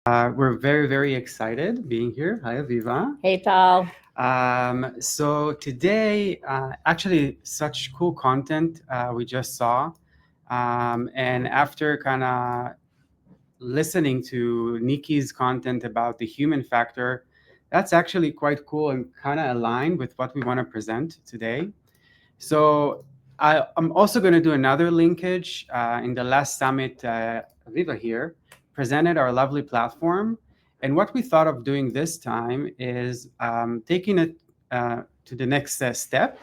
We're very, very excited being here. Hi, Aviva. Hey, Tal. So today, actually, such cool content we just saw. And after kind of listening to Nikki's content about the human factor, that's actually quite cool and kind of aligned with what we want to present today. So I'm also going to do another linkage. In the last summit, Aviva here presented our lovely platform. And what we thought of doing this time is taking it to the next step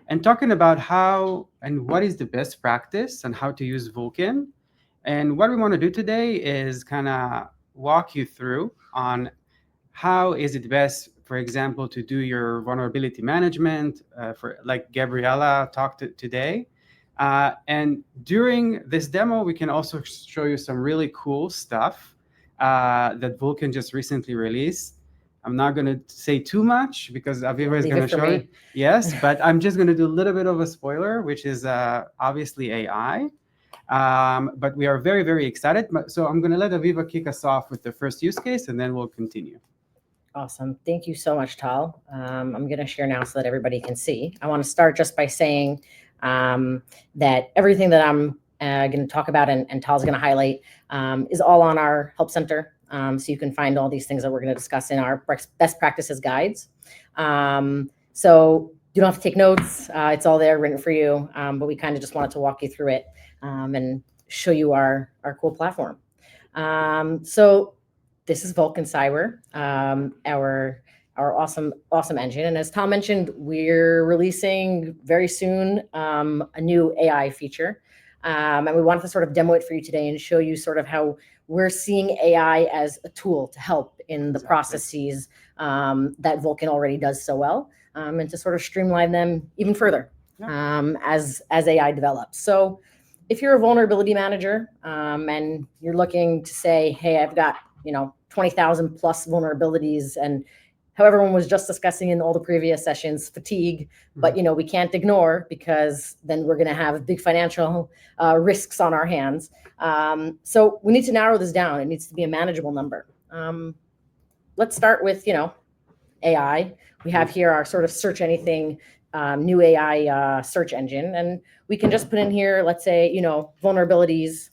and talking about how and what is the best practice and how to use Vulcan. And what we want to do today is kind of walk you through on how is it best, for example, to do your vulnerability management, for like Gabriella talked today. And during this demo, we can also show you some really cool stuff that Vulcan just recently released. I'm not going to say too much because Aviva is going to show it. Yes, but I'm just going to do a little bit of a spoiler, which is obviously AI. But we are very, very excited. So I'm going to let Aviva kick us off with the first use case, and then we'll continue. Awesome. Thank you so much, Tal. I'm going to share now so that everybody can see. I want to start just by saying that everything that I'm going to talk about and Tal's going to highlight is all on our Help Center. So you can find all these things that we're going to discuss in our best practices guides. So you don't have to take notes. It's all there written for you. But we kind of just wanted to walk you through it and show you our cool platform. So this is Vulcan Cyber, our awesome engine. And as Tom mentioned, we're releasing very soon a new AI feature. And we wanted to sort of demo it for you today and show you sort of how we're seeing AI as a tool to help in the processes that Vulcan already does so well, and to sort of streamline them even further as AI develops. So if you're a vulnerability manager and you're looking to say, hey, I've got 20,000 plus vulnerabilities, and how everyone was just discussing in all the previous sessions, fatigue, but we can't ignore because then we're going to have big financial risks on our hands. So we need to narrow this down. It needs to be a manageable number. Let's start with AI. We have here our sort of search anything new AI search engine, and we can just put in here, let's say vulnerabilities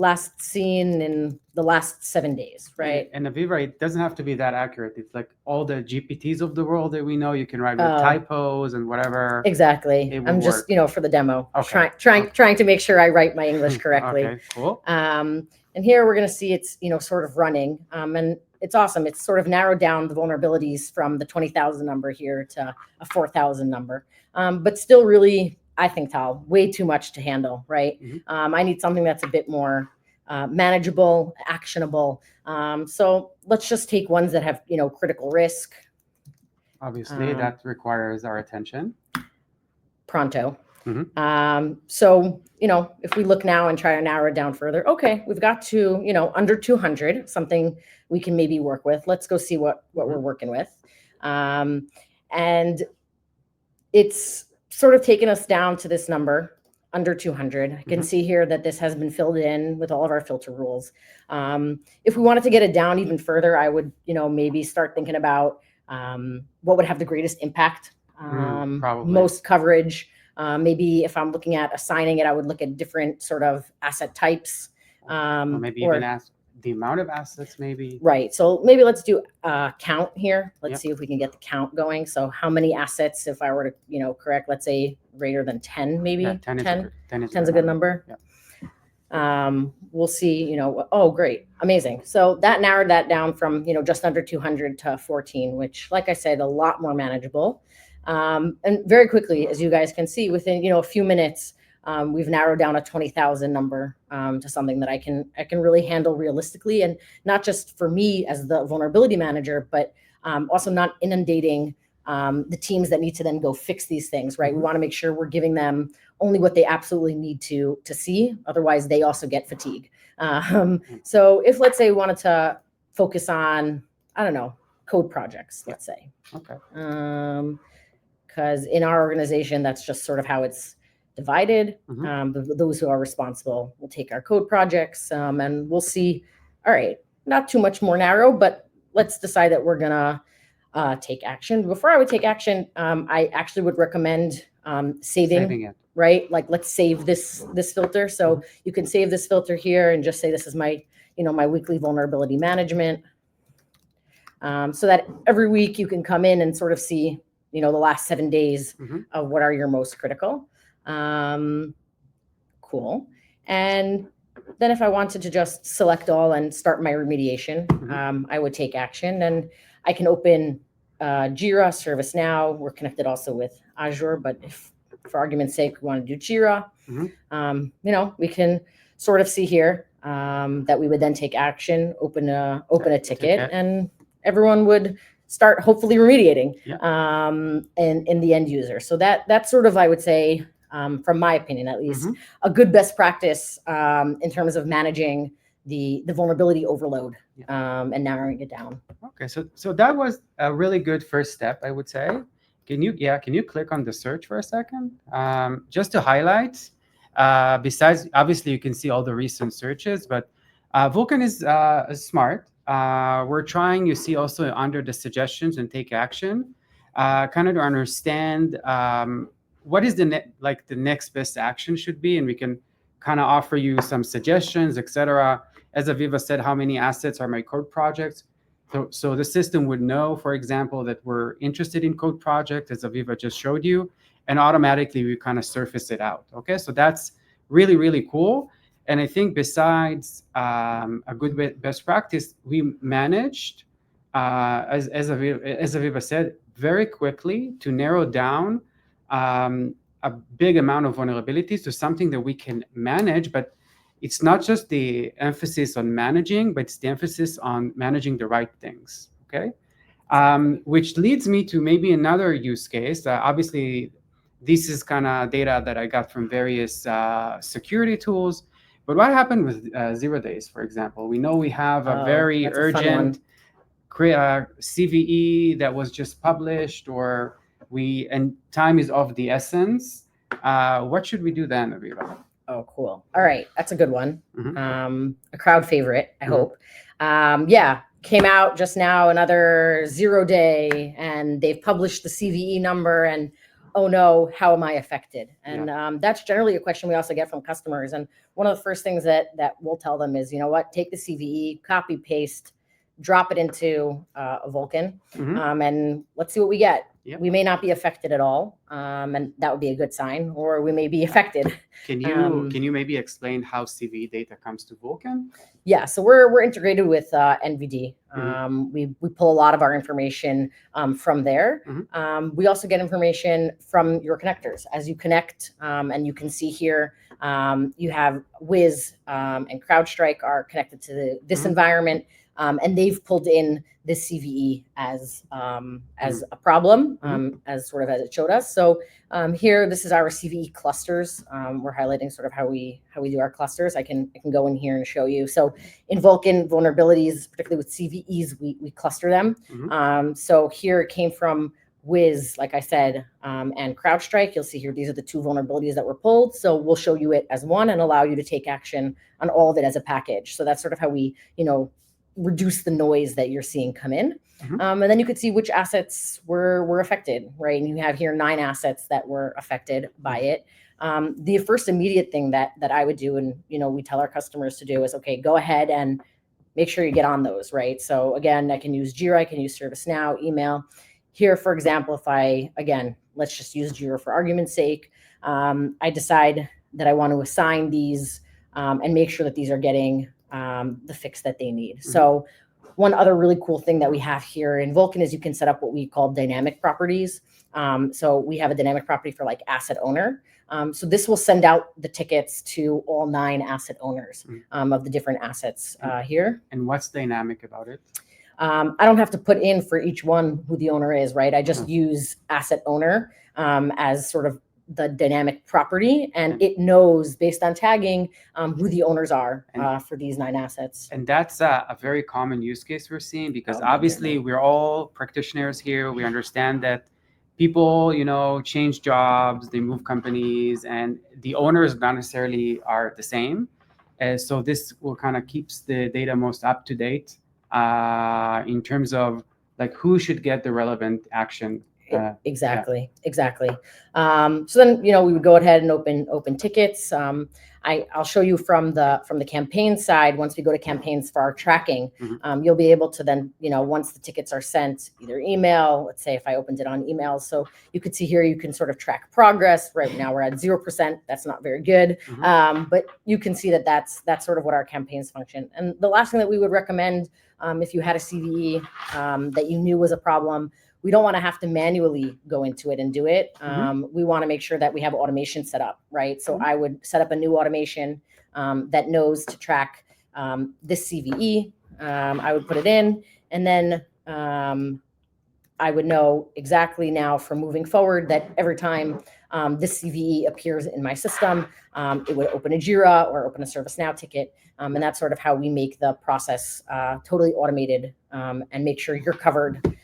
last seen in the last 7 days, right? And Aviva, it doesn't have to be that accurate. It's like all the GPTs of the world that we know. You can write with typos and whatever. Exactly. I'm just, for the demo, trying to make sure I write my English correctly. Okay, cool. And here we're going to see it's, sort of running. And it's awesome. It's sort of narrowed down the vulnerabilities from the 20,000 number here to a 4,000 number. But still really, I think, Tal, way too much to handle, right? I need something that's a bit more manageable, actionable. So let's just take ones that have, critical risk. Obviously, that requires our attention. Pronto. So, if we look now and try to narrow it down further, okay, we've got to, under 200, something we can maybe work with. Let's go see what we're working with. And it's sort of taken us down to this number, under 200. I can see here that this has been filled in with all of our filter rules. If we wanted to get it down even further, I would, maybe start thinking about what would have the greatest impact, most coverage. Maybe if I'm looking at assigning it, I would look at different sort of asset types. Or maybe even ask the amount of assets, maybe. Right. So maybe let's do count here. Let's see if we can get the count going. So how many assets, if I were to, correct, let's say greater than 10, maybe? Yeah, 10 is a good number. Yeah. We'll see, oh, great. Amazing. So that narrowed that down from, just under 200 to 14, which, like I said, a lot more manageable. And very quickly, as you guys can see, within, a few minutes, we've narrowed down a 20,000 number to something that I can really handle realistically, and not just for me as the vulnerability manager, but also not inundating the teams that need to then go fix these things, right? We want to make sure we're giving them only what they absolutely need to see. Otherwise, they also get fatigue. So if, let's say, we wanted to focus on, I don't know, code projects, let's say. Okay. Because in our organization, that's just sort of how it's divided. Mhm. Those who are responsible will take our code projects, and we'll see. All right, not too much more narrow, but let's decide that we're gonna take action. Before I would take action, I actually would recommend saving. It. Right, like let's save this filter. So you can save this filter here and just say this is my my weekly vulnerability management. So that every week you can come in and sort of see, the last 7 days of what are your most critical. Cool. And then if I wanted to just select all and start my remediation, I would take action, and I can open Jira, ServiceNow. We're connected also with Azure, but if for argument's sake we want to do Jira, we can sort of see here that we would then take action, open a ticket, and everyone would start hopefully remediating in the end user. So that's sort of, I would say, from my opinion at least, a good best practice in terms of managing the vulnerability overload and narrowing it down. Okay, so that was a really good first step, I would say. Can you click on the search for a second? Just to highlight, besides, obviously you can see all the recent searches, but Vulcan is smart. We're trying, you see also under the suggestions and take action, kind of to understand what is the next best action should be, and we can kind of offer you some suggestions, etc. As Aviva said, how many assets are my code projects? So the system would know, for example, that we're interested in code project, as Aviva just showed you, and automatically we kind of surface it out. Okay, so that's really, really cool. And I think besides a good best practice, we managed, as Aviva said, very quickly to narrow down a big amount of vulnerabilities to something that we can manage, but it's not just the emphasis on managing, but it's the emphasis on managing the right things, okay? Which leads me to maybe another use case. Obviously, this is kind of data that I got from various security tools. But what happened with 0 days, for example? We know we have a very urgent CVE that was just published, and time is of the essence. What should we do then, Aviva? Oh, cool. All right. That's a good one. A crowd favorite, I hope. Came out just now, another 0 day, and they've published the CVE number, and oh no, how am I affected? And that's generally a question we also get from customers. And one of the first things that we'll tell them is, take the CVE, copy, paste, drop it into a Vulcan, and let's see what we get. We may not be affected at all, and that would be a good sign, or we may be affected. Can you maybe explain how CVE data comes to Vulcan? Yeah, so we're integrated with NVD. We pull a lot of our information from there. We also get information from your connectors. As you connect, and you can see here, you have Wiz and CrowdStrike are connected to this environment, and they've pulled in this CVE as a problem, as sort of as it showed us. So here, this is our CVE clusters. We're highlighting sort of how we do our clusters. I can go in here and show you. So in Vulcan vulnerabilities, particularly with CVEs, we cluster them. So here it came from Wiz, like I said, and CrowdStrike. You'll see here, these are the two vulnerabilities that were pulled. So we'll show you it as one and allow you to take action on all of it as a package. So that's sort of how we, reduce the noise that you're seeing come in. And then you could see which assets were affected, right? And you have here 9 assets that were affected by it. The first immediate thing that I would do, and we tell our customers to do, is okay, go ahead and make sure you get on those, right? So again, I can use Jira, I can use ServiceNow, email. Here, for example, let's just use Jira for argument's sake. I decide that I want to assign these and make sure that these are getting the fix that they need. So one other really cool thing that we have here in Vulcan is you can set up what we call dynamic properties. So we have a dynamic property for like asset owner. So this will send out the tickets to all 9 asset owners of the different assets here. And what's dynamic about it? I don't have to put in for each one who the owner is, right? I just use asset owner as sort of the dynamic property, and it knows based on tagging who the owners are for these 9 assets. And that's a very common use case we're seeing, because obviously we're all practitioners here. We understand that people, change jobs, they move companies, and the owners not necessarily are the same. So this will kind of keeps the data most up to date in terms of like who should get the relevant action. Exactly. So then, we would go ahead and open tickets. I'll show you from the campaign side. Once we go to campaigns for our tracking, you'll be able to then, once the tickets are sent, either email, let's say if I opened it on email, so you could see here, you can sort of track progress. Right now we're at 0%. That's not very good. But you can see that's sort of what our campaigns function. And the last thing that we would recommend, if you had a CVE that you knew was a problem, we don't want to have to manually go into it and do it. We want to make sure that we have automation set up, right? So I would set up a new automation that knows to track this CVE. I would put it in, and then I would know exactly now for moving forward that every time this CVE appears in my system, it would open a Jira or open a ServiceNow ticket. And that's sort of how we make the process totally automated and make sure you're covered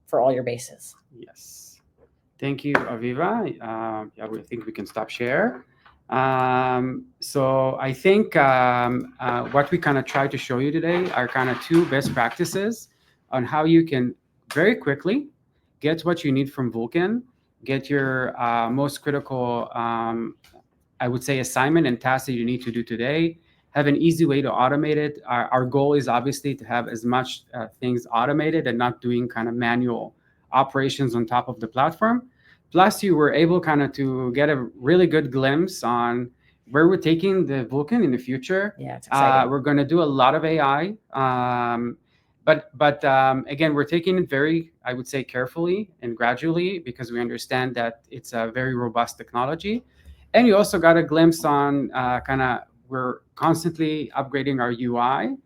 for all your bases. Yes. Thank you, Aviva. Yeah, I think we can stop share. So I think what we kind of try to show you today are kind of two best practices on how you can very quickly get what you need from Vulcan, get your most critical, I would say, assignment and task that you need to do today, have an easy way to automate it. Our goal is obviously to have as much things automated and not doing kind of manual operations on top of the platform. Plus, you were able kind of to get a really good glimpse on where we're taking the Vulcan in the future. Yeah, it's exciting. We're going to do a lot of AI. But again, we're taking it very, I would say, carefully and gradually because we understand that it's a very robust technology. And you also got a glimpse on we're constantly upgrading our UI